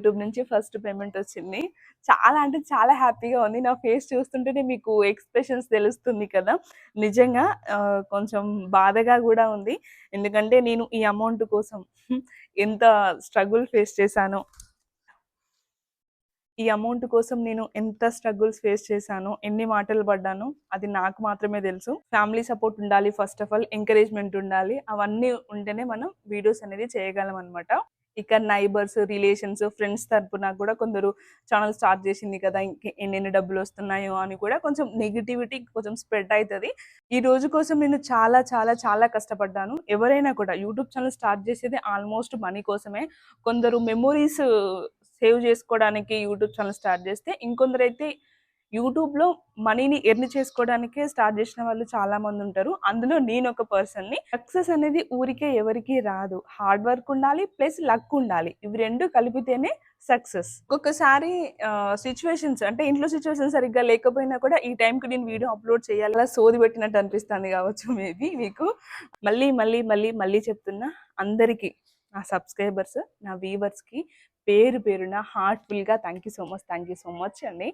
YouTube నుంచి first payment వచ్చింది. చాలా అంటే చాలా హ్యాపీగా ఉంది. నా ఫేస్ చూస్తుంటేనే మీకు ఎక్స్‌ప్రెషన్స్ తెలుస్తుంది కదా! నిజంగా కొంచెం బాధగా గూడా ఉంది. ఎందుకంటే నేను ఈ అమౌంట్ కోసం ఎంత స్ట్రగుల్ ఫేస్ చేశానో, ఈ అమౌంట్ కోసం నేను ఎంత స్ట్రగుల్స్ ఫేస్ చేశానో, ఎన్ని మాటలు పడ్డానో అది నాకు మాత్రమే తెలుసు. ఫ్యామిలీ సపోర్ట్ ఉండాలి ఫస్ట్ ఆఫ్ ఆల్, ఎంకరేజ్‌మెంట్ ఉండాలి. అవన్నీ ఉంటేనే మనం వీడియోస్ అనేది చేయగలం అన్నమాట. ఇక నైబర్స్, రిలేషన్స్, ఫ్రెండ్స్ తరపున కూడా కొందరు ఛానెల్ స్టార్ట్ చేసింది కదా! ఎన్నెన్ని డబ్బులొస్తున్నాయో అని కూడా కొంచెం నెగటివిటీ కొంచెం స్ప్రెడ్ అయితది. ఈ రోజు కోసం నేను చాలా చాలా చాలా కష్టపడ్డాను. ఎవరైనా కూడా యూట్యూబ్ ఛానెల్ స్టార్ట్ చేసేది ఆల్మోస్ట్ మనీ కోసమే. కొందరు మెమోరీస్ సేవ్ చేసుకోవడానికి యూట్యూబ్ ఛానెల్ స్టార్ట్ చేస్తే, ఇంకొందరైతే యూట్యూబ్‌లో మనీని ఎర్న్ చేసుకోవడానికే స్టార్ట్ చేసిన వాళ్ళు చాలా మంది ఉంటారు. అందులో నేనొక పర్సన్‌ని. సక్సెస్ అనేది ఊరికే ఎవరికీ రాదు. హార్డ్ వర్క్ ఉండాలి, ప్లస్ లక్ ఉండాలి. ఇవి 2 కలిపితేనే సక్సెస్. ఒక్కొక్కసారి సిట్యుయేషన్స్ అంటే ఇంట్లో సిట్యుయేషన్ సరిగ్గా లేకపోయినా కూడా ఈ టైంకి నేను వీడియో అప్లోడ్ చేయాలి. అలా సోది పెట్టినట్టు అనిపిస్తుంది కావచ్చు మేబీ మీకు. మళ్ళీ, మళ్ళీ, మళ్ళీ, మళ్ళీ చెప్తున్నా, అందరికీ, నా సబ్స్క్రైబర్స్, నా వ్యూవర్స్‌కి పేరు పేరున హార్ట్‌ఫుల్‌గా thank you so much, thank you so much అండి.